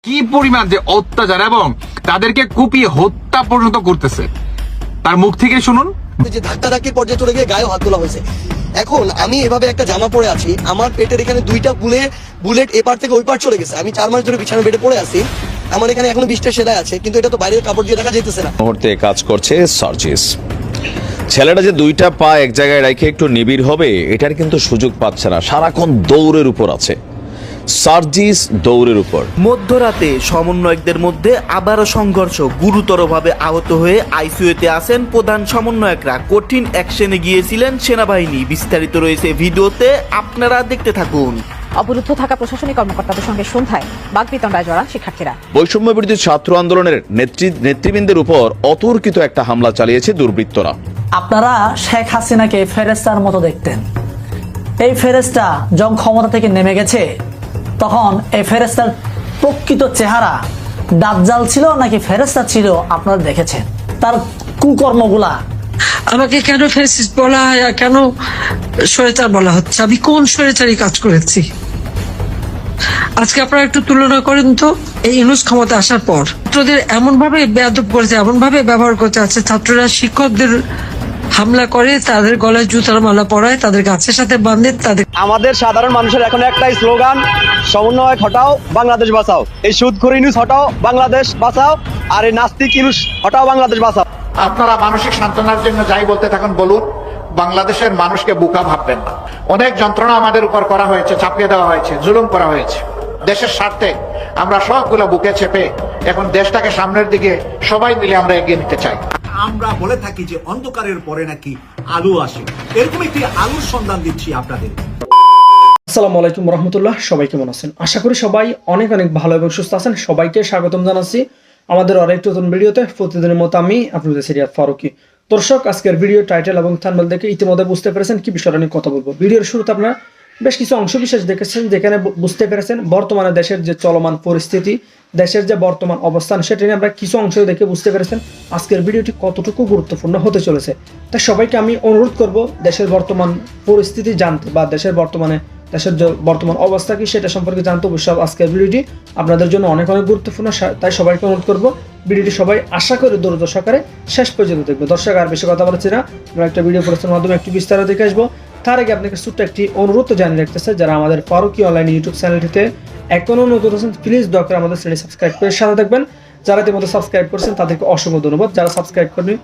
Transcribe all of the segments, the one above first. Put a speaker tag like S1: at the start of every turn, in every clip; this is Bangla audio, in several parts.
S1: কি পরিমাণ যে অত্যাচার এবং তাদেরকে কুপিয়ে হত্যা পর্যন্ত করতেছে, তার মুখ থেকে শুনুন।
S2: যে ধাক্কা ধাক্কির পর্যায়ে চলে গিয়ে গায়ে হাত তোলা হয়েছে। এখন আমি এভাবে একটা জামা পরে আছি, আমার পেটের এখানে দুইটা বুলেট এপার থেকে ওই পার চলে গেছে। আমি 4 মাস ধরে বিছানার বেডে পড়ে আছি, আমার এখানে এখনো 20টা সেলাই আছে, কিন্তু এটা তো বাইরের কাপড় দিয়ে দেখা যাইতেছে না।
S3: মুহূর্তে কাজ করছে সার্জিস। ছেলেটা যে দুইটা পা এক জায়গায় রেখে একটু নিবিড় হবে, এটার কিন্তু সুযোগ পাচ্ছে না, সারাক্ষণ দৌড়ের উপর আছে। সার্জিস দৌড়ের উপর।
S4: মধ্যরাতে সমন্বয়কদের মধ্যে আবারও সংঘর্ষ, গুরুতরভাবে আহত হয়ে আইসিইউতে আছেন প্রধান সমন্বয়করা। কঠিন অ্যাকশনে গিয়েছিলেন সেনাবাহিনী। বিস্তারিত রয়েছে ভিডিওতে, আপনারা দেখতে থাকুন।
S5: অবরুদ্ধ থাকা প্রশাসনিক কর্মকর্তাদের সঙ্গে সন্ধ্যায় বাগবিতণ্ডায় জড়ান শিক্ষার্থীরা।
S3: বৈষম্য বিরোধী ছাত্র আন্দোলনের নেতৃবৃন্দের উপর অতর্কিত একটা হামলা চালিয়েছে দুর্বৃত্তরা।
S6: আপনারা শেখ হাসিনাকে ফেরেস্তার মতো দেখতেন। এই ফেরেস্তা যখন ক্ষমতা থেকে নেমে গেছে, তখন এই ফেরেস্তার প্রকৃত চেহারা দাজ্জাল ছিল নাকি ফেরেস্তা ছিল আপনারা দেখেছেন। তার কুকর্মগুলা।
S7: আমাকে কেন ফ্যাসিস্ট বলা হয় আর কেন স্বৈরাচার বলা হচ্ছে? আমি কোন স্বৈরাচারী কাজ করেছি? আজকে আপনারা একটু তুলনা করেন তো, এই ইউনূস ক্ষমতা আসার পর ছাত্রদের এমন ভাবে বেয়াদব করেছে, এমন ভাবে ব্যবহার করতে আছে। ছাত্ররা শিক্ষকদের হামলা করে, তাদের গলায় জুতার মালা পরায়, তাদের গাছের সাথে বাঁধে। তাদের
S8: আমাদের সাধারণ মানুষের এখন একটাই স্লোগান, সমন্বয় হটাও, বাংলাদেশ বাঁচাও। এই সুদখোর ইউনূস হটাও, বাংলাদেশ বাঁচাও। আর এই নাস্তিক ইউনূস হটাও, বাংলাদেশ বাঁচাও।
S9: আপনারা মানসিক সান্ত্বনার জন্য যাই বলতে থাকুন বলুন, বাংলাদেশের মানুষকে বোকা ভাববেন না। অনেক যন্ত্রণা আমাদের উপর করা হয়েছে, চাপিয়ে দেওয়া হয়েছে, জুলুম করা হয়েছে। দেশের স্বার্থে আমরা সবগুলো বুকে চেপে এখন দেশটাকে সামনের দিকে সবাই মিলে আমরা এগিয়ে নিতে চাই।
S10: আমরা বলে থাকি যে অন্ধকারের পরে নাকি আলো আসে, এরকম একটি আলোর সন্ধান দিচ্ছি আপনাদের।
S11: আসসালামু আলাইকুম রহমতুল্লাহ। সবাই কেমন আছেন? আশা করি সবাই অনেক অনেক ভালো এবং সুস্থ আছেন। সবাইকে স্বাগতম জানাচ্ছি আমাদের আরেকটি নতুন ভিডিওতে। প্রতিদিনের মতো আমি আপনাদের সিরিয়াত ফারুকি। দর্শক, আজকের ভিডিও টাইটেল এবং থাম্বনেল দেখে ইতিমধ্যে বুঝতে পেরেছেন কি বিষয়টা নিয়ে কথা বলবো। ভিডিওর শুরুতে আপনারা বেশ কিছু অংশ বিশেষ দেখেছেন, যেখানে বুঝতে পেরেছেন বর্তমানে দেশের যে চলমান পরিস্থিতি, দেশের যে বর্তমান অবস্থান, সেটা নিয়ে আমরা কিছু অংশ দেখে বুঝতে পেরেছেন আজকের ভিডিওটি কতটুকু গুরুত্বপূর্ণ হতে চলেছে। তাই সবাইকে আমি অনুরোধ করব দেশের বর্তমান পরিস্থিতি জানতে বা দেশের বর্তমান অবস্থা কি সেটা সম্পর্কে জানতে অবশ্যই আজকের ভিডিওটি আপনাদের জন্য অনেক অনেক গুরুত্বপূর্ণ। তাই সবাইকে অনুরোধ করব ভিডিওটি সবাই আশা করে ধৈর্য সহকারে শেষ পর্যন্ত দেখবে। দর্শক, আর বেশি কথা বলছি না, আমরা একটা ভিডিও প্রস্তুতির মাধ্যমে একটু বিস্তারিত দেখে আসবো। তার আগে আপনাকে ছোট্ট একটি অনুরোধ জানিয়ে রাখতেছে, যারা আমাদের ফারুকি অনলাইন ইউটিউব চ্যানেলটিতে এখনো নতুন আছেন, প্লিজ দয়া করে আমাদের চ্যানেল সাবস্ক্রাইব করে সাথে থাকবেন। যারা ইতিমধ্যে সাবস্ক্রাইব করছেন তাদেরকে অসংখ্য ধন্যবাদ। যারা সাবস্ক্রাইব করেনি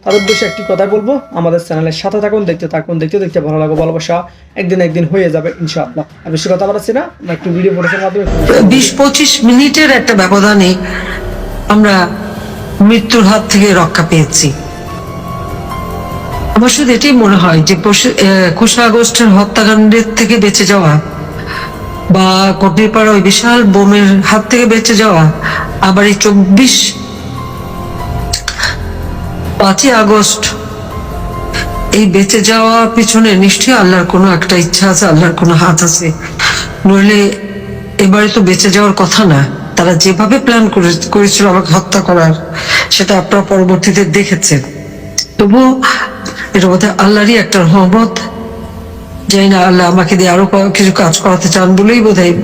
S11: তাদের উদ্দেশ্যে একটি কথাই বলবো, আমাদের চ্যানেলের সাথে থাকুন, দেখতে থাকুন, দেখতে ভালো লাগবে, ভালোবাসা একদিন হয়ে যাবে ইনশাআল্লাহ। আর বেশি কথা বলছি না, আমরা একটু ভিডিও প্রস্তুতির মাধ্যমে
S7: 20-25 মিনিটের একটা ব্যবধানে আমরা মৃত্যুর হাত থেকে রক্ষা পেয়েছি। আমার শুধু এটাই মনে হয় যে 21 আগস্টের হত্যাকাণ্ডের থেকে বেঁচে যাওয়া বা কটিপাড়া ওই বিশাল বোমের হাত থেকে বেঁচে যাওয়া, আবার এই 5ই আগস্ট এই বেঁচে যাওয়া পিছনে নিশ্চয়ই আল্লাহর কোনো একটা ইচ্ছা আছে, আল্লাহর কোনো হাত আছে। নইলে এবারে তো বেঁচে যাওয়ার কথা না। তারা যেভাবে প্ল্যান করেছিল আমাকে হত্যা করার, সেটা আপনারা পরবর্তীতে দেখেছেন। তবুও এটা বোধহয় আল্লাহরই একটা রহমত। জানি না আল্লাহ আমাকে দিয়ে আরো কিছু কাজ করাতে চান বলেই বোধহয়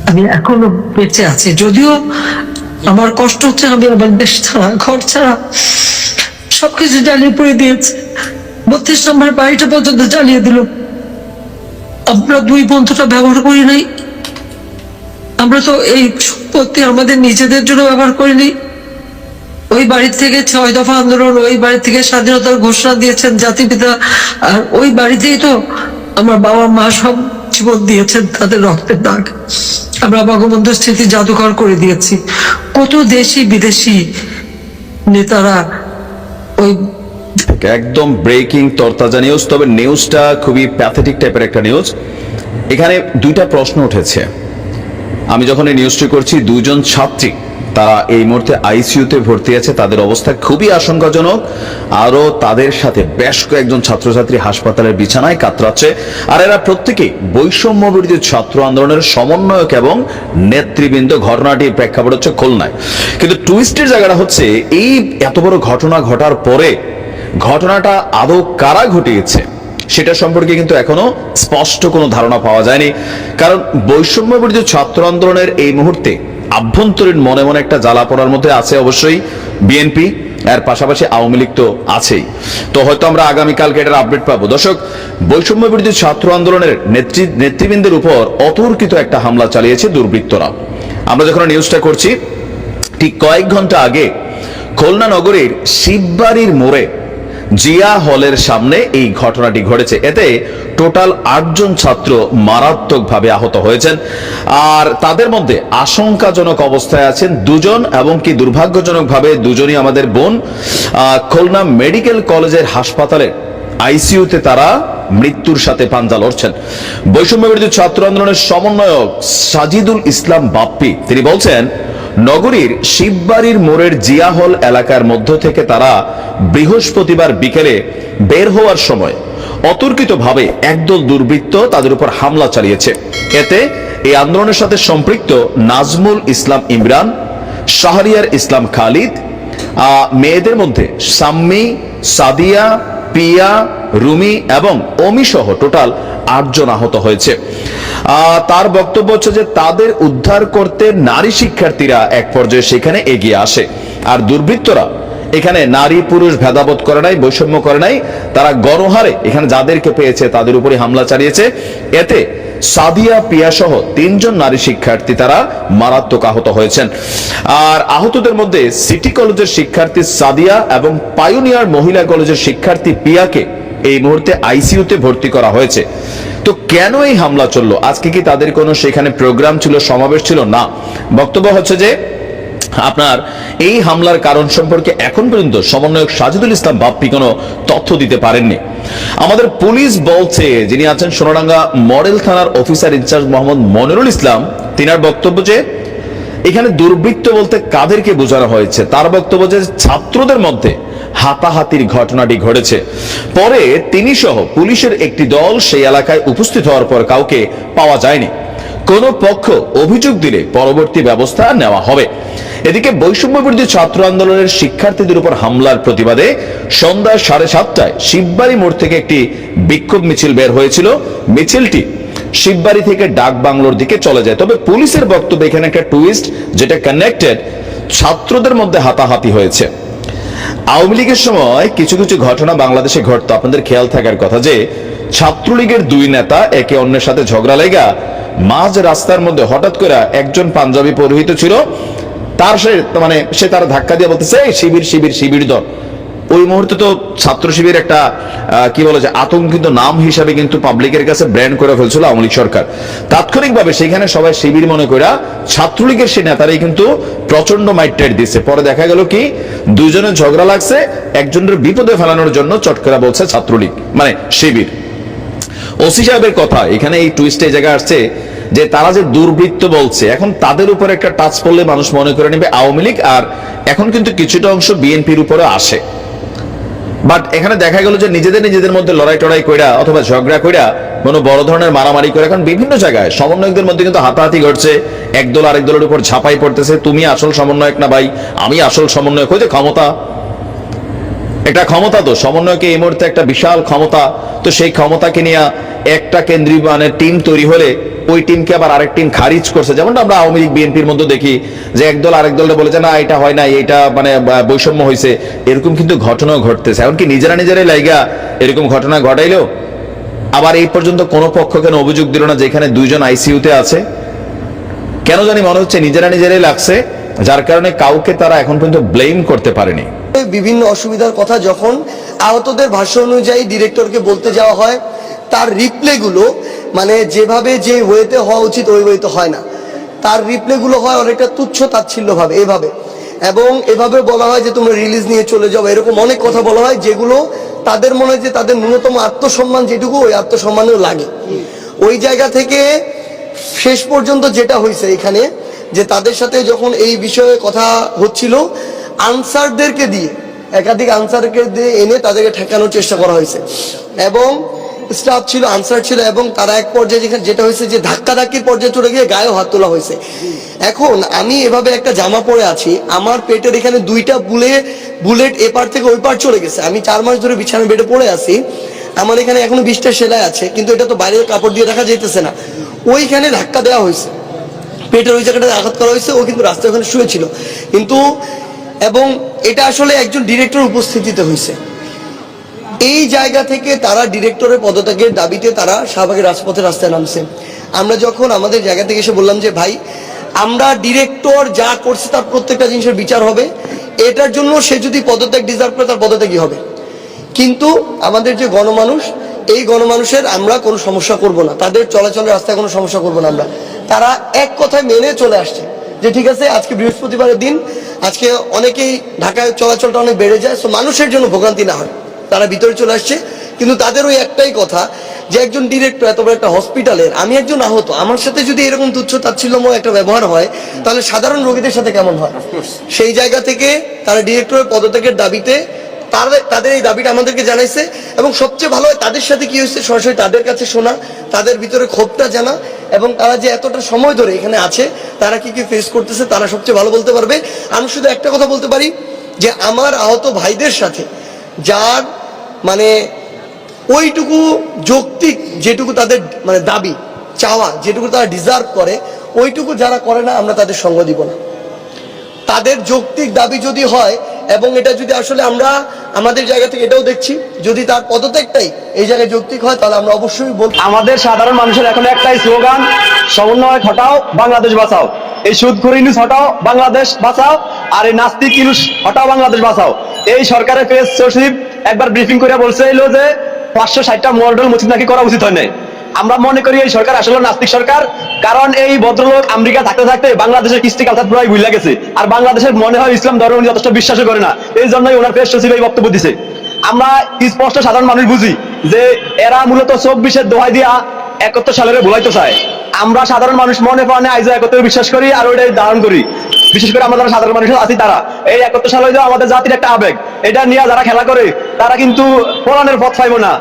S7: আমি এখনো বেঁচে আছি। যদিও আমার কষ্ট হচ্ছে, আমি আমার দেশ ছাড়া, ঘর ছাড়া সবকিছু জ্বালিয়ে পুড়ে দিয়েছে। 32 নম্বর বাড়িটা পর্যন্ত জ্বালিয়ে দিল। আমরা 2 বন্ধুটা ব্যবহার করি নাই। আমরা তো এই সম্পত্তি আমাদের নিজেদের জন্য ব্যবহার করিনি। ওই বাড়ি থেকে 6 দফা আন্দোলন, ওই বাড়ি থেকে স্বাধীনতার ঘোষণা দিয়েছেন জাতিপিতা, আর ওই বাড়িতেই তো আমার বাবা মা সব জীবন দিয়েছেন, তাদের রক্তের দাগ। আমরা বঙ্গবন্ধু স্মৃতি জাদুঘর করে দিয়েছি। কত দেশি বিদেশি নেতারা ওই
S3: একদম ব্রেকিং তরতাজা নিউজ। তবে নিউজটা খুবই প্যাথেটিক টাইপের একটা নিউজ। এখানে দুইটা প্রশ্ন উঠেছে। আমি যখন এই নিউজটি করছি, 2 জন ছাত্রী তারা এই মুহূর্তে আইসিইউতে ভর্তি আছে, তাদের অবস্থা খুবই আশঙ্কাজনক। আরো তাদের সাথে বেশ কয়েকজন ছাত্রছাত্রী হাসপাতালের বিছানায় কাতরাচ্ছে। আর এরা প্রত্যেকেই বৈষম্য বিরোধী ছাত্র আন্দোলনের সমন্বয়ক এবং নেতৃবৃন্দ। ঘটনাটির প্রেক্ষাপট হচ্ছে খুলনায়। কিন্তু টুইস্টের জায়গাটা হচ্ছে, এই এত বড় ঘটনা ঘটার পরে ঘটনাটা আদৌ কারা ঘটিয়েছে সেটা সম্পর্কে কিন্তু এখনো স্পষ্ট কোনো ধারণা পাওয়া যায়নি। কারণ বৈষম্য বিরোধী ছাত্র আন্দোলনের এই মুহূর্তে আভ্যন্তরীণ মনে মনে একটা জ্বালা পড়ার মধ্যে আছে অবশ্যই বিএনপি, এর পাশাপাশি আওয়ামী লীগ তো আছেই। তো হয়তো আমরা আগামীকালকে এটার আপডেট পাবো। দর্শক, বৈষম্য বিরোধী ছাত্র আন্দোলনের নেতৃবৃন্দের উপর অতর্কিত একটা হামলা চালিয়েছে দুর্বৃত্তরা। আমরা যখন নিউজটা করছি ঠিক কয়েক ঘন্টা আগে খুলনা নগরীর শিববাড়ির মোড়ে জিয়া হলের সামনে এই ঘটনাটি ঘটেছে। এতে টোটাল 8 জন ছাত্র মারাত্মকভাবে আহত হয়েছেন, আর তাদের মধ্যে আশঙ্কাজনক অবস্থায় আছেন 2 জন, এবং কি দুর্ভাগ্যজনকভাবে 2 জনই আমাদের বোন। খুলনা মেডিকেল কলেজের হাসপাতালে আইসিইউতে তারা মৃত্যুর সাথে পাঞ্জা লড়ছেন। বৈষম্য বিরোধী ছাত্র আন্দোলনের সমন্বয়ক সাজিদুল ইসলাম বাপ্পি তিনি বলছেন, নগরীর শিববাড়ির মোড়ের জিয়া হল এলাকার মধ্য থেকে তারা বৃহস্পতিবার বিকেলে বের হওয়ার সময় অতর্কিতভাবে একদল দুর্বৃত্ত তাদের উপর হামলা চালিয়েছে। এতে এই আন্দোলনের সাথে সম্পৃক্ত নাজমুল ইসলাম ইমরান, শাহরিয়ার ইসলাম খালিদ, মেয়েদের মধ্যে সাম্মি, সাদিয়া, পিয়া, রুমি এবং অমি সহ টোটাল 8 জন আহত হয়েছে। তার বক্তব্য হচ্ছে যে তাদের উদ্ধার করতে নারী শিক্ষার্থীরা এক পর্যায়ে সেখানে এগিয়ে আসে, আর দুর্বৃত্তরা এখানে নারী পুরুষ ভেদাভেদ করে নাই, বৈষম্য করে নাই, তারা গণহারে এখানে যাদেরকে পেয়েছে তাদের উপরে হামলা চালিয়েছে। এতে সাদিয়া, পিয়া সহ 3 জন নারী শিক্ষার্থী তারা মারাত্মক আহত হয়েছেন। আর আহতদের মধ্যে সিটি কলেজের শিক্ষার্থী সাদিয়া এবং পায়োনিয়ার মহিলা কলেজের শিক্ষার্থী পিয়াকে এই মুহূর্তে আইসিইউতে ভর্তি করা হয়েছে। তো কেন এই হামলা চললো? আজকে কি তাদের কোনো সেখানে প্রোগ্রাম ছিল, সমাবেশ ছিল? না, বক্তব্য হচ্ছে যে আপনার এই হামলার কারণ সম্পর্কে এখন পর্যন্ত সমন্বয়ক সাজিদুল ইসলাম বাপ্পি কোনো তথ্য দিতে পারেননি। আমাদের পুলিশ বলছে, যিনি আছেন সোনাডাঙ্গা মডেল থানার অফিসার ইনচার্জ মোহাম্মদ মনিরুল ইসলাম, তিনার বক্তব্য যে এখানে দুর্বৃত্ত বলতে কাদেরকে বোঝানো হয়েছে। তার বক্তব্য যে ছাত্রদের মধ্যে হাতাহাতির ঘটনাটি ঘটেছে। পরে তিনি সহ পুলিশের একটি দল সেই এলাকায় উপস্থিত হওয়ার পর কাউকে পাওয়া যায়নি। কোন পক্ষ অভিযোগ দিলে পরবর্তী ব্যবস্থা নেওয়া হবে। এদিকে বৈষম্য বিরোধী ছাত্র আন্দোলনের শিক্ষার্থীদের উপর হামলার প্রতিবাদে সন্ধ্যা 7:30টায় শিববাড়ি মোড় থেকে একটি বিক্ষোভ মিছিল বের হয়েছিল। মিছিলটি শিববাড়ি থেকে ডাক বাংলোর দিকে চলে যায়। তবে পুলিশের বক্তব্য এখানে একটা টুইস্ট, যেটা কানেক্টেড, ছাত্রদের মধ্যে হাতাহাতি হয়েছে। আওয়ামী লীগের সময় কিছু কিছু ঘটনা বাংলাদেশে ঘটতো, আপনাদের খেয়াল থাকার কথা যে ছাত্রলীগের 2 নেতা একে অন্যের সাথে ঝগড়া লেগা মাঝ রাস্তার মধ্যে হঠাৎ করে একজন পাঞ্জাবি পরিহিত ছিল, তার সে তার ধাক্কা দিয়ে বলতেছে শিবির শিবির শিবির দল। ওই মুহূর্তে তো ছাত্র শিবির একটা কি বলে যে আতঙ্কিত নাম হিসাবে কিন্তু পাবলিকের কাছে ব্র্যান্ড করে ফেলছিল আওয়ামী লীগ সরকার। তাৎক্ষণিকভাবে সেখানে সবাই শিবির মনে করে ছাত্রলীগের সেই নেতারাই কিন্তু প্রচন্ড মাইট্রেট দিচ্ছে। পরে দেখা গেল কি 2 জনের ঝগড়া লাগছে, একজনের বিপদে ফেলানোর জন্য চটকরা বলছে ছাত্রলীগ মানে শিবির। ওসি সাহেবের কথা এখানে এই টুইস্টে জায়গা আসছে যে তারা যে দুর্বৃত্ত বলছে, এখন তাদের উপর একটা টাচ পড়লে মানুষ মনে করে নেবে আওয়ামী লীগ, আর এখন কিন্তু কিছুটা অংশ বিএনপির উপরে আসে। বাট এখানে দেখা গেল যে নিজেদের মধ্যে লড়াই টড়াই কইরা অথবা ঝগড়া কইরা কোনো বড় ধরনের মারামারি করে এখন বিভিন্ন জায়গায় সমন্বয়কদের মধ্যে কিন্তু হাতাহাতি ঘটছে, একদল আরেক দলের উপর ঝাঁপাই পড়তেছে, তুমি আসল সমন্বয়ক না ভাই, আমি আসল সমন্বয়ক। ওই যে ক্ষমতা, একটা ক্ষমতা, তো সমন্বয়কে এই মুহূর্তে একটা বিশাল ক্ষমতা, তো সেই ক্ষমতাকে নিয়ে একটা কেন্দ্রীয় মানে টিম তৈরি হলে ওই টিমকে আবার আরেক টিম খারিজ করছে। যেমনটা আমরা আওয়ামী লীগ বিএনপির মধ্যে দেখি যে একদল আরেক দলটা বলে যে না এটা হয় না, এটা মানে বৈষম্য হয়েছে, এরকম কিন্তু ঘটনাও ঘটতেছে। এমনকি নিজেরাই লাইগা এরকম ঘটনা ঘটাইলেও আবার এই পর্যন্ত কোনো পক্ষ কেন অভিযোগ দিল না যে এখানে 2 জন আইসিইউতে আছে? কেন জানি মনে হচ্ছে নিজেরাই লাগছে, যার কারণে কাউকে তারা এখন পর্যন্ত ব্লেম করতে পারেনি।
S2: বিভিন্ন অসুবিধার কথা যখন আহতদের ভাষ্য অনুযায়ী ডিরেক্টরকে বলতে যাওয়া হয়, তার রিপ্লে গুলো মানে যেভাবে যে ওয়েতে হওয়া উচিত ওই ওয়েতে হয় না, তার রিপ্লে গুলো হয় অনেকটা তুচ্ছ তাচ্ছিল্য ভাবে এভাবে, এবং এভাবে বলা হয় যে তোমরা রিলিজ নিয়ে চলে যাও, এরকম অনেক কথা বলা হয় যেগুলো তাদের মনে হয় যে তাদের ন্যূনতম আত্মসম্মান যেটুকু ওই আত্মসম্মানেও লাগে। ওই জায়গা থেকে শেষ পর্যন্ত যেটা হয়েছে এখানে যে তাদের সাথে যখন এই বিষয়ে কথা হচ্ছিল, আনসারদেরকে দিয়ে একাধিক আনসারকে দিয়ে এনে তাদেরকে ঠেকানোর চেষ্টা করা হয়েছে, এবং স্টাফ ছিল, আনসার ছিল, এবং তারা এক পর্যায়ে যেটা হয়েছে যে ধাক্কাধাক্কির পর্যায়ে চলে গিয়ে গায়ে হাত তোলা হয়েছে। এখন আমি এভাবে একটা জামা পরে আছি, আমার পেটের এখানে 2টা বুলেট এপার থেকে ওই পার চলে গেছে, আমি 4 মাস ধরে বিছানা বেডে পড়ে আছি, আমার এখানে এখনো 20টা সেলাই আছে, কিন্তু এটা তো বাইরের কাপড় দিয়ে রাখা যাইতেছে না। ওইখানে ধাক্কা দেওয়া হয়েছে, পেটের ওই জায়গাটা আঘাত করা হয়েছে, ও কিন্তু রাস্তায় ওখানে শুয়েছিল। কিন্তু এবং এটা আসলে একজন ডিরেক্টর উপস্থিতিতে হয়েছে। এই জায়গা থেকে তারা ডিরেক্টরের পদত্যাগের দাবিতে তারা শাহবাগের রাজপথে রাস্তায় নামছে। আমরা যখন আমাদের জায়গা থেকে এসে বললাম যে ভাই, আমরা ডিরেক্টর যা করছে তার প্রত্যেকটা জিনিসের বিচার হবে, এটার জন্য সে যদি পদত্যাগ ডিজার্ভ করে তার পদত্যাগই হবে, কিন্তু আমাদের যে গণমানুষ, এই গণমানুষের আমরা কোনো সমস্যা করব না, তাদের চলাচলের রাস্তায় কোনো সমস্যা করব না আমরা। তারা এক কথায় মেনে চলে আসছে যে ঠিক আছে, আজকে বৃহস্পতিবারের দিন, আজকে অনেকেই ঢাকায় চলাচলটা অনেক বেড়ে যায়, সো মানুষের জন্য ভোগান্তি না হয়, তারা ভিতরে চলে আসছে। কিন্তু তাদের ওই একটাই কথা যে একজন ডিরেক্টর এত বড় একটা হসপিটালের, আমি একজন আহত, আমার সাথে যদি এরকম তুচ্ছ তাচ্ছিল্যময় একটা ব্যবহার হয় তাহলে সাধারণ রোগীদের সাথে কেমন হয়? সেই জায়গা থেকে তারা ডিরেক্টরের পদত্যাগের দাবিতে তাদের এই দাবিটা আমাদেরকে জানাইছে। এবং সবচেয়ে ভালো হয় তাদের সাথে কি হয়েছে সরাসরি তাদের কাছে শোনা, তাদের ভিতরে ক্ষোভটা জানা, এবং তারা যে এতটা সময় ধরে এখানে আছে তারা কি কি ফেস করতেছে তারা সবচেয়ে ভালো বলতে পারবে। আমি শুধু একটা কথা বলতে পারি যে আমার আহত ভাইদের সাথে যার মানে ওইটুকু যৌক্তিক যেটুকু তাদের মানে দাবি চাওয়া, যেটুকু তারা ডিজার্ভ করে, ওইটুকু যারা করে না আমরা তাদের সঙ্গ দিব না। তাদের যৌক্তিক দাবি যদি হয় এবং এটা যদি আসলে আমরা আমাদের জায়গা থেকে এটাও দেখছি, যদি তার পদত্যাগটাই এই জায়গায় যৌক্তিক হয় তাহলে আমরা অবশ্যই বলবো।
S8: আমাদের সাধারণ মানুষের এখন একটাই স্লোগান, সমন্বয় হটাও, বাংলাদেশ বাঁচাও। এই সুদখোর ইউনুস হটাও, বাংলাদেশ বাঁচাও। আর এই নাস্তিক ইউনুস হটাও, বাংলাদেশ বাঁচাও। এই সরকারের প্রেস সচিব একবার ব্রিফিং করে বলছে যে 560টা মডেল মসজিদ নাকি করা উচিত হয় নাই। আমরা মনে করি এই সরকার আসলে নাস্তিক সরকার, কারণ এই ভদ্রলোক আমেরিকা থাকতে থাকতে বাংলাদেশের কৃষ্টি কালচার পুরাই ভুলে গেছে, আর বাংলাদেশের মনে হয় ইসলাম ধর্ম যথেষ্ট বিশ্বাসও করে না। এই জন্যই ওনার প্রেস সচিব এই বক্তব্য দিছে। আমরা স্পষ্ট সাধারণ মানুষ বুঝি যে এরা মূলত 24-এর দোহাই দিয়া 71 সালের ভুলাইতে চায়। আমরা সাধারণ মানুষ মনে প্রাণে আইজা 71 বিশ্বাস করি আর ওইটাই ধারণ করি। বিশেষ করে আমরা যারা সাধারণ মানুষ আছি তারা এই 71 সাল হইলেও আমাদের জাতির একটা আবেগ, এটা নিয়ে যারা খেলা করে তারা কিন্তু ফলানের পথ পাইব না।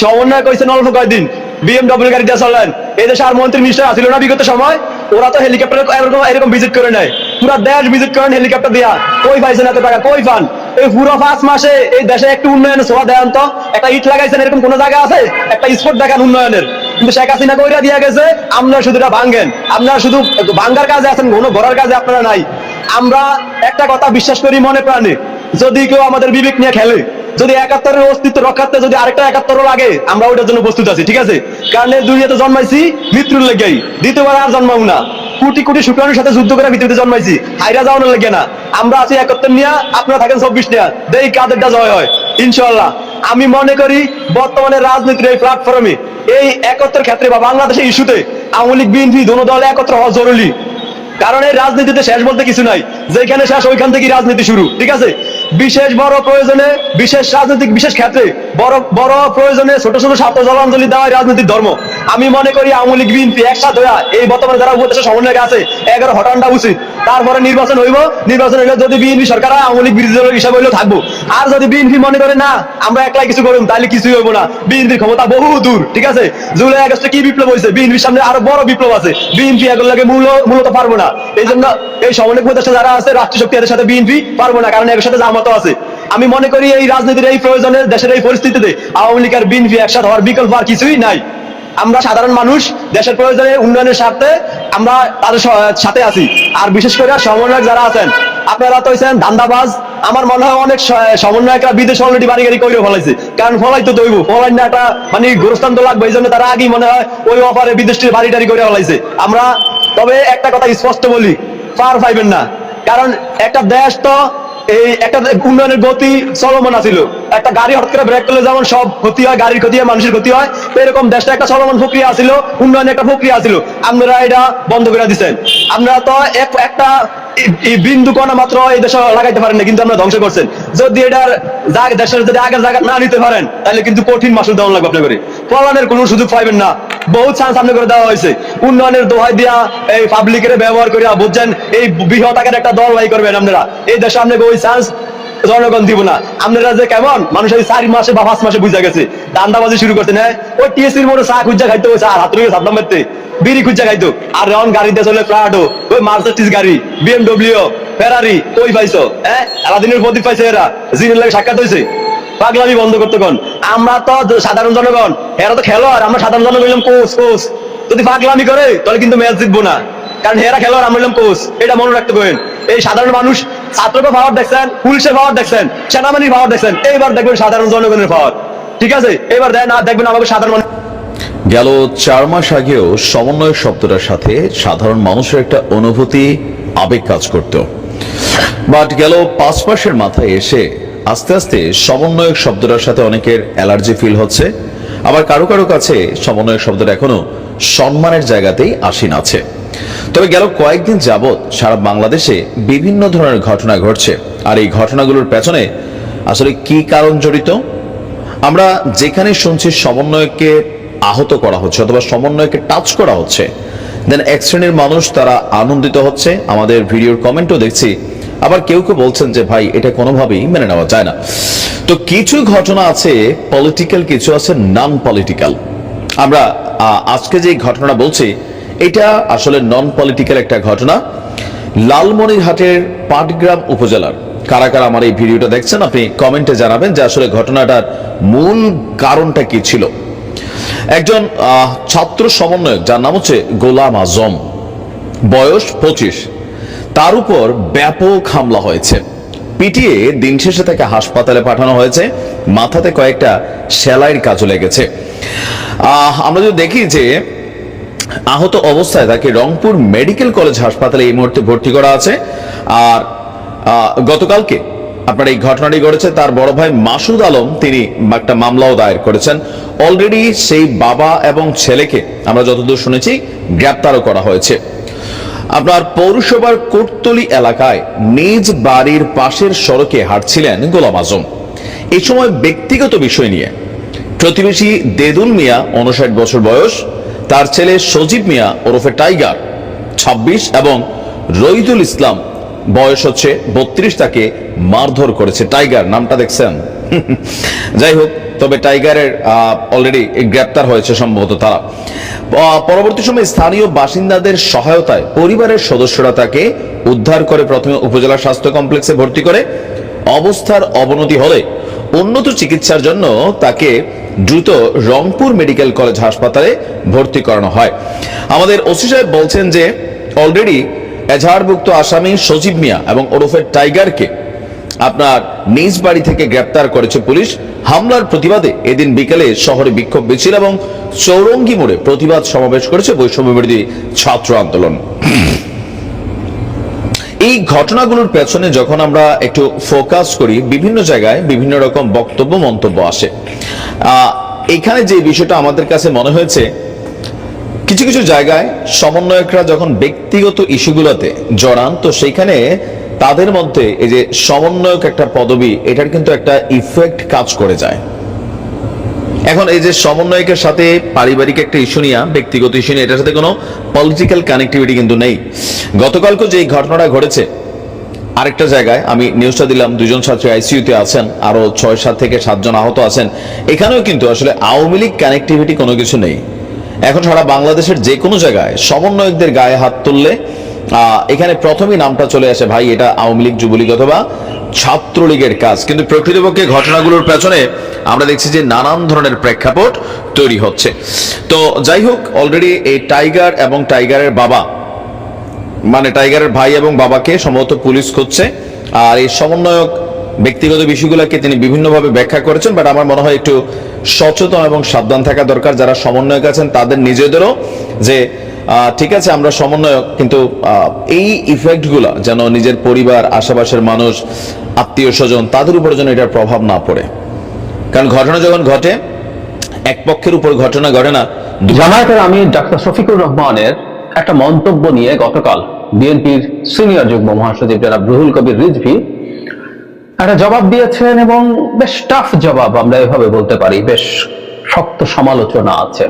S8: সমন্বয় করেছেন অল্প কয়েকদিন, BMW গাড়ি দিয়ে চলেন। এই দেশে আর মন্ত্রী মিনিস্টার আসিল না বিগত সময়, ওরা তো হেলিকপ্টার এরকম ভিজিট করে নেয়, পুরো দেশ ভিজিট করেন হেলিকপ্টার দিয়া। কই পাইছেন এত টাকা, কই পান? এই পুরো 5 মাসে এই দেশে একটু উন্নয়নের ছোঁয়া দেন তো। একটা ইট লাগাইছেন এরকম কোন জায়গা আছে? একটা স্পট দেখান উন্নয়নের। কিন্তু শেখ হাসিনা কইরা দিয়া গেছে, আপনারা শুধু এটা ভাঙ্গেন, আপনারা শুধু ভাঙ্গার কাজে আছেন, কোনো গড়ার কাজে আপনারা নাই। আমরা একটা কথা বিশ্বাস করি মনে প্রাণে, যদি কেউ আমাদের বিবেক নিয়ে খেলে, যদি 71-এর অস্তিত্ব রক্ষার্থে যদি আরেকটা 71 লাগে, আমরা ওইটার জন্য প্রস্তুত আছি, ঠিক আছে? কারণ এই দুনিয়াতে জন্মাইছি মৃত্যুর লেগেই, দ্বিতীয়বার আর জন্মাবো না। কোটি কোটি শুক্রাণুর সাথে যুদ্ধ করে পৃথিবীতে জন্মাইছি, হাইরা যাওয়ানোর লেগে না। আমরা আছি 71 নিয়ে, আপনারা থাকেন 24 নিয়ে, দেই কাদেরটা জয় হয় ইনশাল্লাহ। আমি মনে করি বর্তমানে রাজনীতির এই প্ল্যাটফর্মে এই 71 ক্ষেত্রে বা বাংলাদেশের ইস্যুতে আওয়ামী লীগ বিএনপি দোনো দল একত্র হওয়া জরুরি। কারণ এই রাজনীতিতে শেষ বলতে কিছু নাই, যেখানে শেষ ওইখান থেকেই রাজনীতি শুরু, ঠিক আছে? বিশেষ বড় প্রয়োজনে, বিশেষ রাজনৈতিক বিশেষ ক্ষেত্রে বড় প্রয়োজনে ছোট ছোট স্বার্থ জলাঞ্জলি দেওয়া রাজনীতির ধর্ম। আমি মনে করি আওয়ামী লীগ বিএনপি একসাথে হইয়া এই বর্তমানে যারা উপদেশের সমন্বয় আছে 11 হটানটা উচিত। তারপরে নির্বাচন হইব, নির্বাচন হইলে যদি বিএনপি সরকার আওয়ামী লীগ বিরোধী দল হিসাবে হইলেও থাকবো। আর যদি বিএনপি মনে করে না আমরা একলাই কিছু করুন, তাহলে কিছুই হইব না। বিএনপির ক্ষমতা বহু দূর, ঠিক আছে? জুলাই আগস্টে কি বিপ্লব হয়েছে, বিএনপির সামনে আরো বড় বিপ্লব আছে। বিএনপি এগুলোকে মূলত পারবো না। এই জন্য এই সমন্বয় উপদেষ্টা যারা আছে রাষ্ট্রীয় শক্তি, এদের সাথে বিএনপি পারবো না, কারণ এর সাথে জামাতও আছে। আমি মনে করি এই রাজনীতির এই প্রয়োজনে, দেশের এই পরিস্থিতিতে আওয়ামী লীগ আর বিএনপি একসাথে হওয়ার বিকল্প আর কিছুই নাই। আমরা সাধারণ মানুষ দেশের প্রয়োজনে, উন্নয়নের স্বার্থে আমরা তাদের সাথে আছি। আর বিশেষ করে সমন্বয়ক যারা আছেন, আপনারা তো হইছেন ধান্দাবাজ। আমার মনে হয় অনেক সমন্বয়করা বিদেশ অলরেডি বাড়ি গাড়ি করে ফলাইছে, কারণ ফলাই তো দইব, ফলাই না একটা মানে গোরস্থান তো লাগবে। এই জন্য তারা আগেই মনে হয় ওই অফারে বিদেশ বাড়ি টাড়ি করে ফলাইছে। আমরা তবে একটা কথা স্পষ্ট বলি, পার পাইবেন না। কারণ একটা দেশ তো এই একটা উন্নয়নের গতি চলমান আছিল। একটা গাড়ি হঠাৎ করে ব্রেক করলে যেমন সব ক্ষতি হয়, গাড়ির ক্ষতি হয়, মানুষের ক্ষতি হয়, এরকম দেশটা একটা চলমান প্রক্রিয়া আছিল, উন্নয়নের একটা প্রক্রিয়া আছিল। আপনারা এটা বন্ধ করে দিচ্ছেন। আপনারা তো একটা বিন্দু কণা মাত্র এই দেশে লাগাইতে পারেন না, কিন্তু আপনারা ধ্বংস করছেন। যদি এটার দেশের যদি আগের জায়গা না নিতে পারেন, তাহলে কিন্তু কঠিন মাসুল দেওয়া লাগবে আপনার করে। ফলানের কোনো সুযোগ পাইবেন না। বহুত চান্স সামনে করে দেওয়া হয়েছে, উন্নয়নের দোহাই দিয়া এই পাবলিকের ব্যবহার করিয়া বুঝছেন এই বৃহৎ আকার একটা দল ভাই করবেন আপনারা। এই দেশে আপনাকে ওই চান্স জনগণ দিব না। আপনারা যে কেমন মানুষ ওই 4 মাসে বা 5 মাসে বুঝা গেছে, দান্দাবাজি শুরু করতে নেয়। ওই টিএসির মধ্যে চা খুঁজা খাইতে হয়েছে, আর হাত রয়ে সাবধান মারতে বিড়ি খুঁজা খাইতো। আর এখন গাড়িতে চলে প্রাডো, ওই মার্সিডিজ গাড়ি, BMW, ফেরারি, কই পাইছো? হ্যাঁ, সারাদিনের প্রদীপ পাইছে এরা, জিনের লাগে সাক্ষাৎ হয়েছে। পাগলামি বন্ধ করতে কোন। আমরা তো সাধারণ জনগণ, এরা তো খেলোয়াড়, আমরা সাধারণ জনগণ হইলাম কোচ। যদি পাগলামি করে তাহলে কিন্তু ম্যাচ জিতবো না, কারণ এরা খেলোয়াড়, আমরা হইলাম কোচ। এটা মনে রাখতে পারেন। এই সাধারণ মানুষ, ছাত্রকে পাওয়ার দেখছেন, পুলিশের পাওয়ার দেখছেন, সেনাবাহিনীর পাওয়ার দেখছেন, এইবার দেখবেন সাধারণ জনগণের পাওয়ার। ঠিক আছে, এবার দেখবেন আমাকে সাধারণ মানুষ।
S3: গেল 4 মাস আগেও সমন্বয় শব্দটার সাথে সাধারণ মানুষের একটা অনুভূতি, আবেগ কাজ করত, বাট গেল 5 মাসের মাথায় এসে আস্তে আস্তে সমন্বয়ক শব্দটার সাথে অনেকের অ্যালার্জি ফিল হচ্ছে। আবার কারো কারো কাছে সমন্বয়ক শব্দটা এখনো সম্মানের জায়গাতেই আসীন আছে। তবে গেল কয়েকদিন যাবৎ সারা বাংলাদেশে বিভিন্ন ধরনের ঘটনা ঘটছে, আর এই ঘটনাগুলোর পেছনে আসলে কি কারণ জড়িত? আমরা যেখানে শুনছি সমন্বয়ককে আহত করা হচ্ছে অথবা সমন্বয়কে টাচ করা হচ্ছে, দেন এক শ্রেণীর মানুষ তারা আনন্দিত হচ্ছে। আমাদের ভিডিওর কমেন্টও দেখছি, আবার কেউ কেউ বলছেন যে ভাই এটা কোনোভাবেই মেনে নেওয়া যায় না। তো কিছু ঘটনা আছে পলিটিক্যাল, কিছু আছে নন পলিটিক্যাল। আমরা আজকে যে ঘটনাটা বলছি এটা আসলে নন পলিটিক্যাল একটা ঘটনা। লালমনিরহাটের পাটগ্রাম উপজেলার কারা কারা আমার এই ভিডিওটা দেখছেন, আপনি কমেন্টে জানাবেন যে আসলে ঘটনাটার মূল কারণটা কি ছিল। একজন ছাত্র সমন্বয়ক যার নাম হচ্ছে গোলাম আজম, বয়স 25, তার উপর ব্যাপক হামলা হয়েছে। পিটিয়ে দিন শেষে তাকে হাসপাতালে পাঠানো হয়েছে, মাথাতে কয়েকটা সেলাইয়ের কাজও লেগেছে। আমরা যদি দেখি যে আহত অবস্থায় তাকে রংপুর মেডিকেল কলেজ হাসপাতালে এই মুহূর্তে ভর্তি করা আছে। আর গতকালকে আপনার এই ঘটনাটি ঘটেছে, তার বড় ভাই মাসুদ আলম তিনি একটা মামলাও দায়ের করেছেন। অলরেডি সেই বাবা এবং ছেলেকে আমরা যতদূর শুনেছি গ্রেপ্তারও করা হয়েছে। আপনার পৌরসভার কোটতলি এলাকায় নিজ বাড়ির পাশের সড়কে হাঁটছিলেন গোলাম আজম। এই সময় ব্যক্তিগত বিষয় নিয়ে প্রতিবেশী দেদুল মিয়া 59 বছর বয়স, তার ছেলে সজীব মিয়া ওরফে টাইগার 26 এবং রইদুল ইসলাম বয়স হচ্ছে 32 তাকে মারধর করেছে। টাইগার নামটা দেখছেন? যাই হোক, তবে টাইগারের অলরেডি গ্রেপ্তার হয়েছে সম্ভবত তারা। পরবর্তী সময়ে স্থানীয় বাসিন্দাদের সহায়তায় পরিবারের সদস্যরা তাকে উদ্ধার করে প্রথমে উপজেলা স্বাস্থ্য কমপ্লেক্সে ভর্তি করে। অবস্থার অবনতি হলে উন্নত চিকিৎসার জন্য তাকে দ্রুত রংপুর মেডিকেল কলেজ হাসপাতালে ভর্তি করানো হয়। আমাদের ওসি সাহেব বলছেন যে অলরেডি এজাহারভুক্ত আসামি সজীব মিয়া এবং ওরফে টাইগারকে আপনার নিজ বাড়ি থেকে গ্রেপ্তার করেছে পুলিশ। হামলার প্রতিবাদে এদিন বিকেলে শহরে বিক্ষোভ মিছিল এবং চৌরঙ্গি মোড়ে প্রতিবাদ সমাবেশ করেছে বৈষম্য বিরোধী ছাত্র আন্দোলন। এই ঘটনাগুলোর পেছনে যখন আমরা একটু ফোকাস করি, বিভিন্ন জায়গায় বিভিন্ন রকম বক্তব্য মন্তব্য আসে। এখানে যে বিষয়টা আমাদের কাছে মনে হয়েছে, কিছু কিছু জায়গায় সমন্বয়করা যখন ব্যক্তিগত ইস্যুগুলোতে জড়ান, তো সেইখানে তাদের মধ্যে এই যে সমন্বয়ক একটা পদবি, এটার কিন্তু একটা ইফেক্ট কাজ করে যায়। এখন এই যে সমন্বয়কের সাথে পারিবারিক একটা ইস্যু নিয়ে, ব্যক্তিগত ইস্যু নিয়ে, এটার সাথে কোনো পলিটিক্যাল কানেক্টিভিটি কিন্তু নেই। গতকালকে যে ঘটনাটা ঘটেছে আরেকটা জায়গায়, আমি নিউজটা দিলাম, 2 জন ছাত্রী আইসিইউতে আছেন, আরো 6 থেকে 7 জন আহত আছেন। এখানেও কিন্তু আসলে আওয়ামী লীগ কানেক্টিভিটি কোনো কিছু নেই। এখন সারা বাংলাদেশের যে কোনো জায়গায় সমন্বয়কদের গায়ে হাত তুললে এখানে প্রথমেই নামটা চলে আসে, ভাই এটা আওয়ামী লীগ, যুবলীগ অথবা ছাত্রলীগের কাজ। কিন্তু প্রকৃতপক্ষে ঘটনাগুলোর পেছনে আমরা দেখছি যে নানান ধরনের প্রেক্ষাপট তৈরি হচ্ছে। তো যাই হোক, অলরেডি এই টাইগার এবং টাইগারের বাবা, মানে টাইগারের ভাই এবং বাবাকে সম্ভবত পুলিশ খুঁজছে। আর এই সমন্বয়ক ব্যক্তিগত বিষয়গুলোকে তিনি বিভিন্নভাবে ব্যাখ্যা করেছেন, বাট আমার মনে হয় একটু সচেতন এবং সাবধান থাকা দরকার যারা সমন্বয়ক আছেন তাদের নিজেদেরও, যে ঠিক আছে আমরা সমন্বয়ক, কিন্তু এই ইফেক্টগুলো যেন নিজের পরিবার, আশেপাশের মানুষ, আত্মীয় স্বজন তাদের উপর যেন এটার প্রভাব না পড়ে। কারণ ঘটনা যখন ঘটে, এক পক্ষের উপর ঘটনা ঘটে না।
S12: জামায়াতের আমির ডাক্তার শফিকুর রহমানের একটা মন্তব্য নিয়ে গতকাল বিএনপির সিনিয়র যুগ্ম মহাসচিব জনাব রুহুল কবির রিজভী একটা জবাব দিয়েছেন, এবং বেশ টাফ জবাব আমরা এভাবে বলতে পারি, বেশ শক্ত সমালোচনা আছে।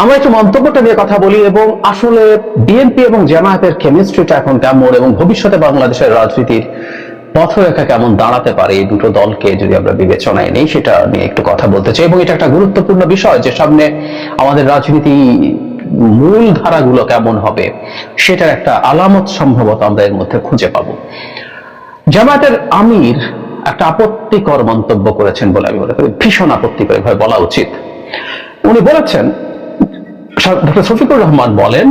S12: আমরা একটু মন্তব্যটা নিয়ে কথা বলি এবং আসলে বিএনপি এবং জামায়াতের কেমিস্ট্রিটা এখন কেমন এবং ভবিষ্যতে বাংলাদেশের রাজনীতির পথরেখা কেমন দাঁড়াতে পারে এই দুটো দলকে যদি আমরা বিবেচনায় নেই, সেটা নিয়ে একটু কথা বলতে চাই। এবং এটা একটা গুরুত্বপূর্ণ বিষয় যে সামনে আমাদের রাজনীতি মূল ধারাগুলো কেমন হবে সেটার একটা আলামত সম্ভবত আমরা এর মধ্যে খুঁজে পাবো। জামায়াতের আমির একটা আপত্তিকর মন্তব্য করেছেন বলে আমি মনে করি, ভীষণ আপত্তিকর ভাবে বলা উচিত। উনি বলেছেন, ডক্টর শফিকুর রহমান বলেন,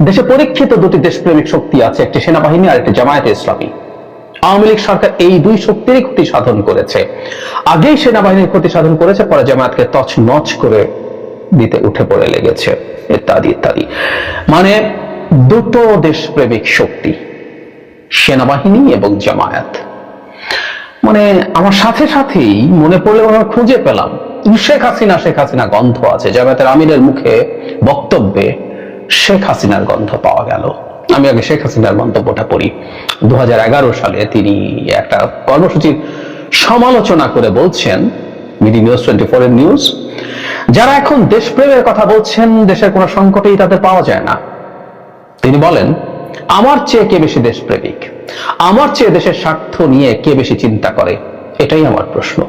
S12: দেশে পরীক্ষিত দুটি দেশপ্রেমিক শক্তি আছে, একটি সেনাবাহিনী আর একটি জামায়াতে ইসলামী। আওয়ামী লীগ সরকার এই দুই শক্তিরই ক্ষতি সাধন করেছে, আগেই সেনাবাহিনীর ক্ষতি সাধন করেছে, পরে জামায়াতকে তছনছ করে দিতে উঠে পড়ে লেগেছে, ইত্যাদি ইত্যাদি। মানে দুটো দেশপ্রেমিক শক্তি, সেনাবাহিনী এবং জামায়াত। মানে আমার সাথে সাথেই মনে পড়লে আমরা খুঁজে পেলাম শেখ হাসিনা গন্ধ আছে, জামায়াতের আমিরের মুখে বক্তব্যে শেখ হাসিনার গন্ধ পাওয়া গেল। আমি আগে শেখ হাসিনার মন্তব্যটা পড়ি। 2011 সালে তিনি একটা কর্মসূচির সমালোচনা করে বলছেন, বিডি নিউজ 24 এর নিউজ, যারা এখন দেশপ্রেমের কথা বলছেন দেশের কোনো সংকটেই তাদের পাওয়া যায় না। তিনি বলেন, আমার চেয়ে কে বেশি দেশপ্রেমিক, আমার চেয়ে দেশের স্বার্থ নিয়ে কে বেশি চিন্তা করে, এটাই আমার প্রশ্ন।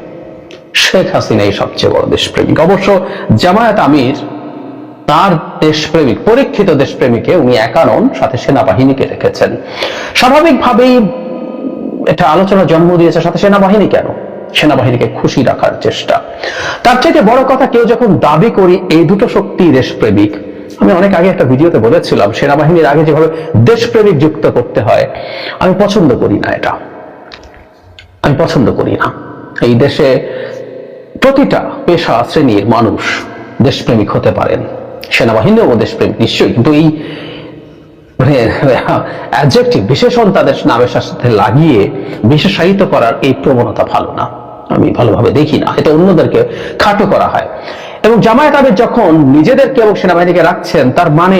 S12: শেখ হাসিনাই সবচেয়ে বড় দেশপ্রেমিক। অবশ্য জামায়াত আমির তার দেশপ্রেমিক, পরীক্ষিত দেশপ্রেমিকে উনি একা নন, সাথে সেনাবাহিনীকে রেখেছেন। স্বাভাবিকভাবেই এটা আলোচনা জন্ম দিয়েছে, সাথে সেনাবাহিনী কেন, সেনাবাহিনীকে খুশি রাখার চেষ্টা। তার চাইতে বড় কথা, কেউ যখন দাবি করি এই দুটো শক্তি দেশপ্রেমিক, আমি অনেক আগে একটা ভিডিওতে বলেছিলাম সেনাবাহিনীর আগে যেভাবে দেশপ্রেমিক যুক্ত করতে হয়, আমি পছন্দ করি না, এটা আমি পছন্দ করি না। এই দেশে প্রতিটা পেশা শ্রেণীর মানুষ দেশপ্রেমিক হতে পারেন, সেনাবাহিনীও দেশপ্রেমিক নিশ্চয়ই, কিন্তু এই অ্যাডজেক্টিভ, বিশেষণ তাদের নামের সাথে লাগিয়ে বিশেষায়িত করার এই প্রবণতা ভালো না, আমি ভালোভাবে দেখি না, এটা অন্যদেরকে খাটো করা হয়। এবং জামায়াত আমির যখন নিজেদেরকে এবং সেনাবাহিনীকে রাখছেন, তার মানে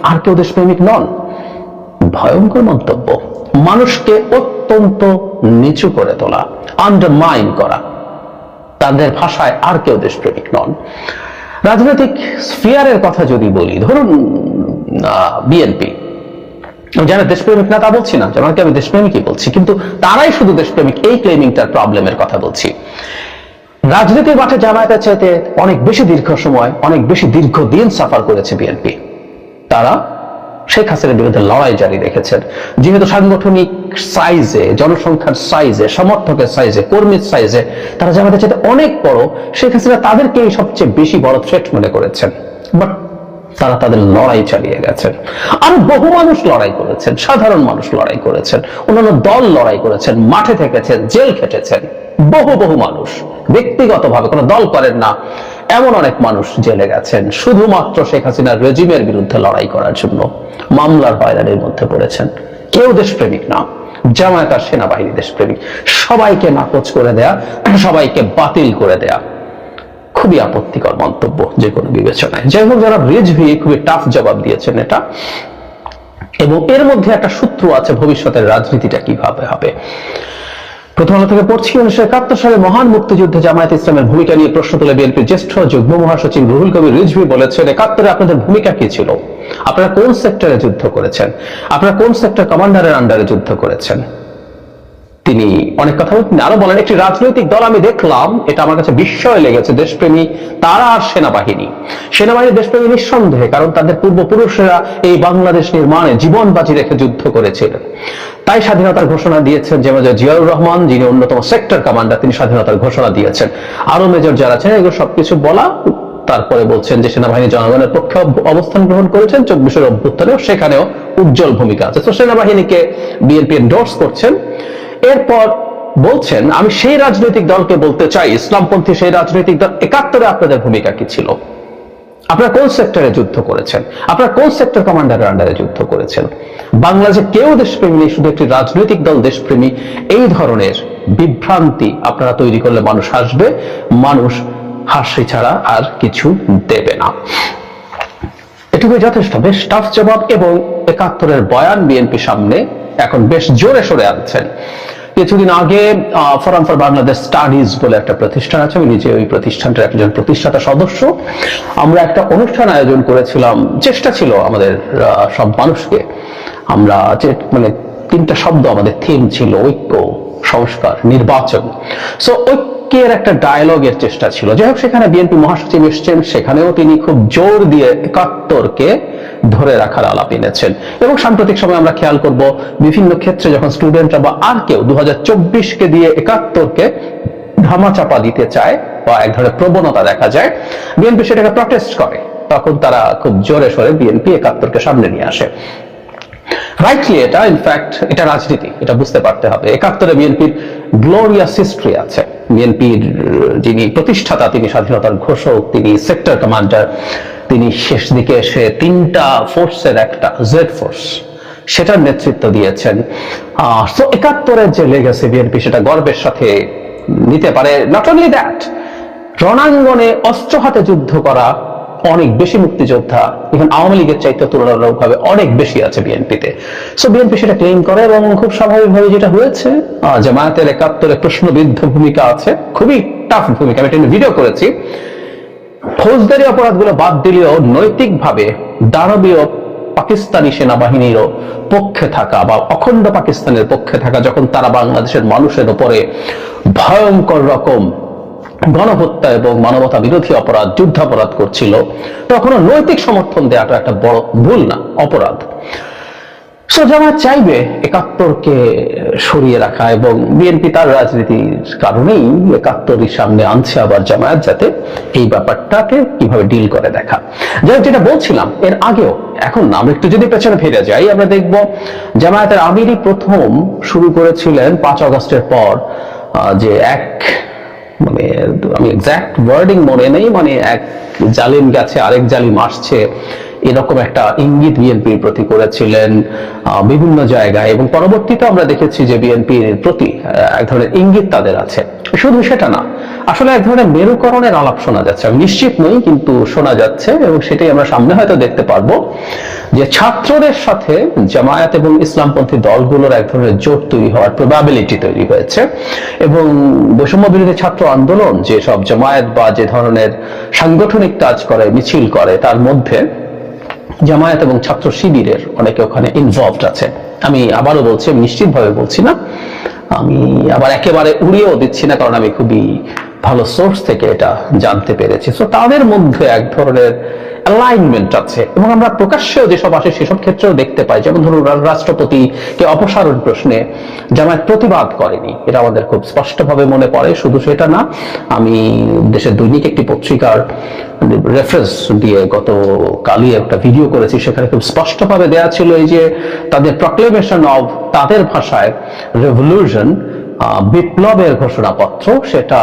S12: আর কেউ দেশপ্রেমিক নন। ভয়ঙ্কর মন্তব্য, মানুষকে অত্যন্ত নিচু করে তোলা, আন্ডারমাইন করা। তাদের ভাষায় আর কেউ দেশপ্রেমিক নন। রাজনৈতিক স্ফিয়ারের কথা যদি বলি, ধরুন বিএনপি, যারা দেশপ্রেমিক না তা বলছি না, যেমনকি আমি দেশপ্রেমিকই বলছি, কিন্তু তারাই শুধু দেশপ্রেমিক এই ক্লেমিংটার প্রবলেমের কথা বলছি। রাজনীতির মাঠে জামায়াতের চাইতে অনেক বেশি দীর্ঘ সময়, অনেক বেশি দীর্ঘদিন সাফার করেছে বিএনপি। তারা শেখ হাসিনার বিরুদ্ধে লড়াই জারি রেখেছেন। যেহেতু সাংগঠনিক সাইজে, জনসংখ্যার সাইজে, সমর্থকের সাইজে, কর্মীর সাইজে তারা জামায়াতের চাইতে অনেক বড়, শেখ হাসিনা তাদেরকেই সবচেয়ে বেশি বড় থ্রেট মনে করেছেন। বাট তারা তাদের লড়াই চালিয়ে গেছেন। আরো বহু মানুষ লড়াই করেছেন, সাধারণ মানুষ লড়াই করেছেন, অন্যান্য দল লড়াই করেছেন, মাঠে থেকেছেন, জেল খেটেছেন। বহু বহু মানুষ ব্যক্তিগতভাবে, কোনো দল করেন না এমন অনেক মানুষ জেলে গেছেন শুধুমাত্র শেখ হাসিনার রেজিমের বিরুদ্ধে লড়াই করার জন্য, মামলার হয়রানির মধ্যে পড়েছেন। কেউ দেশপ্রেমিক না, জামায়াত আর সেনাবাহিনী দেশপ্রেমিক। সবাইকে নাকচ করে দেয়া, সবাইকে বাতিল করে দেয়া, খুবই আপত্তিকর মন্তব্য যে কোনো বিবেচনায়। যাই হোক, যারা রিজভি খুবই টাফ জবাব দিয়েছেন এটা, এবং এর মধ্যে একটা সূত্র আছে ভবিষ্যতের রাজনীতিটা কিভাবে হবে। প্রথম আলো থেকে পড়ছি, 1971 সালে মহান মুক্তিযুদ্ধে জামায়াত ইসলামের ভূমিকা নিয়ে প্রশ্ন তুলে বিএনপির জ্যেষ্ঠ যুগ্ম মহাসচিব রুহুল কবির রিজভী বলেছেন, 71-এ আপনাদের ভূমিকা কি ছিল? আপনারা কোন সেক্টরে যুদ্ধ করেছেন? আপনারা কোন সেক্টর কমান্ডারের আন্ডারে যুদ্ধ করেছেন? তিনি অনেক কথা বলতেন। আরো বলেন, একটি রাজনৈতিক দল আমি দেখলাম, এটা আমার কাছে বিস্ময় লেগেছে, দেশপ্রেমী তারা আর সেনাবাহিনী। সেনাবাহিনী দেশপ্রেমী নিঃসন্দেহে, কারণ তাদের পূর্বপুরুষেরা এই বাংলাদেশ নির্মাণে জীবন বাজি রেখে যুদ্ধ করেছিলেন, তাই স্বাধীনতার ঘোষণা দিয়েছেন। যেমন জিয়াউর রহমান, যিনি অন্যতম সেক্টর কমান্ডার, তিনি স্বাধীনতার ঘোষণা দিয়েছেন। আরো মেজর যারা আছেন, এগুলো সবকিছু বলা। তারপরে বলছেন যে সেনাবাহিনী জনগণের পক্ষে অবস্থান গ্রহণ করেছেন, 24-এর অভ্যুত্থানেও সেখানেও উজ্জ্বল ভূমিকা আছে। তো সেনাবাহিনীকে বিএনপি এন্ডোর্স করছেন। এরপর বলছেন, আমি সেই রাজনৈতিক দলকে বলতে চাই, ইসলামপন্থী সেই রাজনৈতিক দল, 71-এ আপনাদের ভূমিকা কি ছিল? আপনারা কোন সেক্টরে যুদ্ধ করেছেন? আপনারা কোন সেক্টর কমান্ডারের আন্ডারে যুদ্ধ করেছেন? বাংলাদেশে কেউ দেশপ্রেমী নেই, শুধু একটি রাজনৈতিক দল দেশপ্রেমী। এই ধরনের বিভ্রান্তি আপনারা তৈরি করলে মানুষ হাসবে, মানুষ হাসি ছাড়া আর কিছু দেবে না। এটুকুই যথেষ্ট। বেশ টাফ জবাব, এবং 71-এর বয়ান বিএনপি সামনে এখন বেশ জোরে সোরে আনছেন। কিছুদিন আগে ফোরাম ফর বাংলাদেশ স্টাডিজ বলে একটা প্রতিষ্ঠান আছে, আমি নিজে ওই প্রতিষ্ঠানটার একজন প্রতিষ্ঠাতা সদস্য। আমরা একটা অনুষ্ঠান আয়োজন করেছিলাম, চেষ্টা ছিল আমাদের সব মানুষকে, আমরা যে মানে 3টা শব্দ আমাদের থিম ছিল, ঐক্য, সংস্কার, নির্বাচন। সো ঐক্যের একটা ডায়ালগের চেষ্টা ছিল। যাই হোক, সেখানে বিএনপি মহাসচিব এসছেন, সেখানেও তিনি খুব জোর দিয়ে 71-কে ধরে রাখার আলাপ এনেছেন। এবং সাম্প্রতিক সময় আমরা খেয়াল করব বিভিন্ন ক্ষেত্রে যখন স্টুডেন্টরা বা আর কেউ 2024-কে দিয়ে 71-কে ধামাচাপা দিতে চায় বা এক ধরনের প্রবণতা দেখা যায়, বিএনপি সেটাকে প্রটেস্ট করে, তখন তারা খুব জোরে সোরে বিএনপি 71-কে সামনে নিয়ে আসে। রাইটলি এটা ইনফ্যাক্ট এটা রাজনীতি, এটা বুঝতে পারতে হবে। 71-এ বিএনপির গ্লোরিয়াস হিস্ট্রি আছে। বিএনপির যিনি প্রতিষ্ঠাতা, তিনি স্বাধীনতার ঘোষক, তিনি সেক্টর কমান্ডার, তিনি শেষ দিকে এসে 3টা ফোর্সের একটা জেড ফোর্স সেটার নেতৃত্ব দিয়েছেন। সো 71-এর যে লেগেছে বিএনপি সেটা গর্বের সাথে নিতে পারে। নট অনলি দ্যাট, রণাঙ্গনে অস্ত্র হাতে যুদ্ধ করা অনেক বেশি মুক্তিযোদ্ধা এখন আওয়ামী লীগের চাইতে তুলনামূলকভাবে অনেক বেশি আছে বিএনপিতে। সো বিএনপি সেটা ক্লেম করে এবং খুব স্বাভাবিকভাবে যেটা হয়েছে, জামায়াতের 71-এ প্রশ্নবিদ্ধ ভূমিকা আছে, খুবই টাফ ভূমিকা। আমি এটা ভিডিও করেছি। ফৌজদারি অপরাধগুলো বাদ দিলেও নৈতিকভাবে দানবীয় পাকিস্তানি সেনাবাহিনীরও পক্ষে থাকা বা অখণ্ড পাকিস্তানের পক্ষে থাকা, যখন তারা বাংলাদেশের মানুষের উপরে ভয়ঙ্কর রকম গণহত্যা এবং মানবতা বিরোধী অপরাধ, যুদ্ধাপরাধ করছিল, তখন নৈতিক সমর্থন দেওয়াটা একটা বড় ভুল না, অপরাধ। সো জামায়াত চাইবে 71-কে সরিয়ে রাখা এবং বিএনপি তার রাজনীতির কারণেই 71-র সামনে আনছে আবার জামায়াত, যাতে এই ব্যাপারটাকে কিভাবে ডিল করে দেখা যায়। যেটা বলছিলাম এর আগেও, এখন না, আমরা একটু যদি পেছনে ফিরে যাই, আমরা দেখব জামায়াতের আমিরই প্রথম শুরু করেছিলেন 5 আগস্টের পর যে মানে আমি এক্সাক্ট ওয়ার্ডিং মনে নেই, মানে এক জালিম গাছে আরেক জালিম আসছে, এরকম একটা ইঙ্গিত বিএনপির প্রতি করেছিলেন বিভিন্ন জায়গায়। এবং পরবর্তীতে আমরা দেখেছি যে বিএনপির প্রতি এক ধরনের ইঙ্গিত তাদের আছে। শুধু সেটা না, আসলে এক ধরনের মেরুকরণের আলাপ শোনা যাচ্ছে, আমি নিশ্চিত নই কিন্তু শোনা যাচ্ছে, এবং সেটাই আমরা সামনে হয়তো দেখতে পারবো যে ছাত্রদের সাথে জামায়াত এবং ইসলামপন্থী দলগুলোর এক ধরনের জোট তৈরি হওয়ার প্রবাবিলিটি তৈরি হয়েছে। এবং বৈষম্য বিরোধী ছাত্র আন্দোলন যেসব জামায়াত বা যে ধরনের সাংগঠনিক কাজ করে, মিছিল করে, তার মধ্যে জামায়াত এবং ছাত্র শিবিরের অনেকে ওখানে ইনভলভড আছে। আমি আবারও বলছি, আমি নিশ্চিতভাবে বলছি না, আমি আবার একেবারে উড়িয়েও দিচ্ছি না, কারণ আমি খুবই ভালো সোর্স থেকে এটা জানতে পেরেছি। সো তাদের মধ্যে এক ধরনের অ্যালাইনমেন্ট আছে, এবং আমরা প্রকাশ্যেও যেসব আসে সেসব ক্ষেত্রেও দেখতে পাই। যেমন ধরুন, রাষ্ট্রপতিকে অপসারণ প্রশ্নে জামায়াত প্রতিবাদ করেনি, এটা আমাদের খুব স্পষ্টভাবে মনে পড়ে। শুধু সেটা না, আমি দেশের দৈনিক একটি পত্রিকার রেফারেন্স দিয়ে গতকালই একটা ভিডিও করেছি, সেখানে খুব স্পষ্টভাবে দেয়া ছিল এই যে তাদের প্রক্লেমেশন অফ, তাদের ভাষায় রেভলিউশন, বিপ্লবের ঘোষণাপত্র, সেটা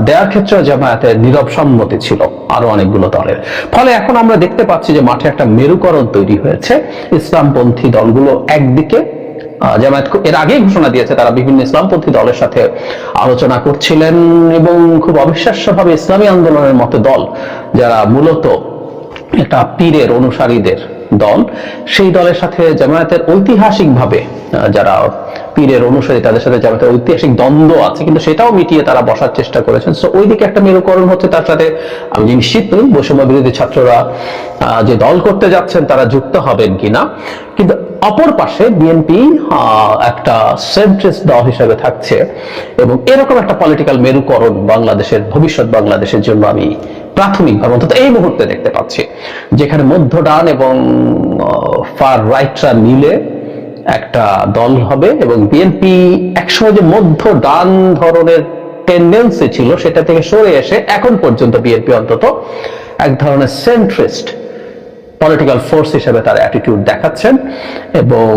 S12: দেওয়ার ক্ষেত্রে জামায়াতের নীরব সম্মতি ছিল আরো অনেকগুলো দলের। ফলে এখন আমরা দেখতে পাচ্ছি যে মাঠে একটা মেরুকরণ তৈরি হয়েছে। ইসলামপন্থী দলগুলো একদিকে, জামায়াত এর আগেই ঘোষণা দিয়েছে তারা বিভিন্ন ইসলামপন্থী দলের সাথে আলোচনা করছিলেন, এবং খুব অবিশ্বাস্যভাবে ইসলামী আন্দোলনের মতো দল, যারা মূলত একটা পীরের অনুসারীদের দল, সেই দলের সাথে জামায়াতের ঐতিহাসিকভাবে যারা পীরের অনুসারী, তাদের সাথে জামায়াতের ঐতিহাসিক দ্বন্দ্ব আছে, কিন্তু সেটাও মিটিয়ে তারা বসার চেষ্টা করেছেন। সো ওইদিকে একটা মেরুকরণ হচ্ছে। তার সাথে আমি নিশ্চিত নই বৈষম্য বিরোধী ছাত্ররা যে দল করতে যাচ্ছেন তারা যুক্ত হবেন কিনা, কিন্তু অপর পাশে বিএনপি একটা সেন্ট্রিস্ট দল হিসেবে থাকছে, এবং এরকম একটা পলিটিক্যাল মেরুকরণ বাংলাদেশের, ভবিষ্যৎ বাংলাদেশের জন্য আমি প্রাথমিকভাবে অন্তত এই মুহূর্তে দেখতে পাচ্ছি, যেখানে মধ্য ডান এবং ফার রাইটরা মিলে একটা দল হবে। এবং বিএনপি একসময় যে মধ্য ডান ধরনের টেন্ডেন্সি ছিল সেটা থেকে সরে এসে এখন পর্যন্ত বিএনপি অন্তত এক ধরনের সেন্ট্রিস্ট পলিটিক্যাল ফোর্স হিসেবে তার অ্যাটিটিউড দেখাচ্ছেন, এবং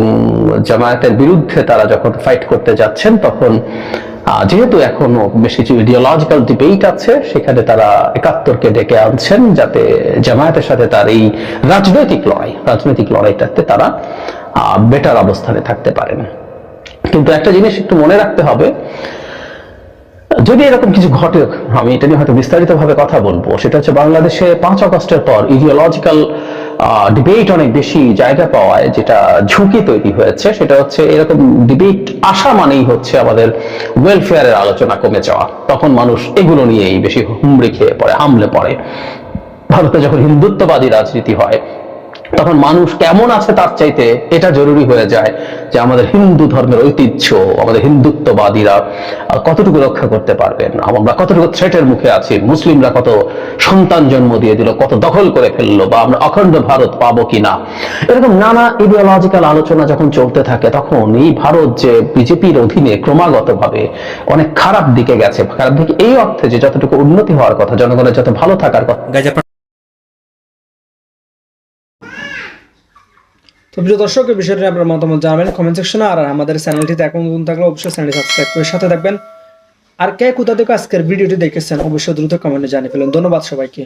S12: জামায়াতের বিরুদ্ধে তারা যখন ফাইট করতে যাচ্ছেন তখন যেহেতু এখনো বেশি ইডিওলজিক্যাল ডিবেট আছে, সেখানে তারা 71-কে ডেকে আনছেন যাতে জামায়াতের সাথে তার এই রাজনৈতিক লড়াইটাতে তারা বেটার অবস্থানে থাকতে পারেন। কিন্তু একটা জিনিস একটু মনে রাখতে হবে, যদি এরকম কিছু ঘটে, আমি এটা নিয়ে হয়তো বিস্তারিতভাবে কথা বলবো, সেটা হচ্ছে বাংলাদেশে 5 আগস্টের পর ইডিওলজিক্যাল ডিবেট অনেক বেশি জায়গা পাওয়ায় যেটা ঝুঁকি তৈরি হয়েছে, সেটা হচ্ছে এরকম ডিবেট আসা মানেই হচ্ছে আমাদের ওয়েলফেয়ারের আলোচনা কমে যাওয়া। তখন মানুষ এগুলো নিয়েই বেশি হুমড়ি খেয়ে পড়ে, হামলে পড়ে। ভারতে যখন হিন্দুত্ববাদী রাজনীতি হয় তখন মানুষ কেমন আছে তার চাইতে এটা জরুরি হয়ে যায় যে আমাদের হিন্দু ধর্মের ঐতিহ্য, আমাদের হিন্দুত্ববাদীরা কতটুকু রক্ষা করতে পারবেন, আমরা কতটুকু থ্রেটের মুখে আছি, মুসলিমরা কত সন্তান জন্ম দিয়ে দিল, কত দখল করে ফেললো, বা আমরা অখণ্ড ভারত পাবো কিনা, এরকম নানা ইডিওলজিক্যাল আলোচনা যখন চলতে থাকে তখন এই ভারত যে বিজেপির অধীনে ক্রমাগত ভাবে অনেক খারাপ দিকে গেছে, খারাপ দিকে এই অর্থে যে যতটুকু উন্নতি হওয়ার কথা, জনগণের যত ভালো থাকার কথা।
S11: তো প্রিয় দর্শক, এই বিষয়টি আপনার মতামত জানাবেন কমেন্ট সেকশনে। আর আমাদের চ্যানেলটিতে এখন নতুন থাকলে অবশ্যই চ্যানেলটি সাবস্ক্রাইব করে সাথে থাকবেন। আর কে কোথা থেকে আজকের ভিডিওটি দেখেছেন অবশ্যই দ্রুত কমেন্টে জানিয়ে ফেলুন। ধন্যবাদ সবাইকে।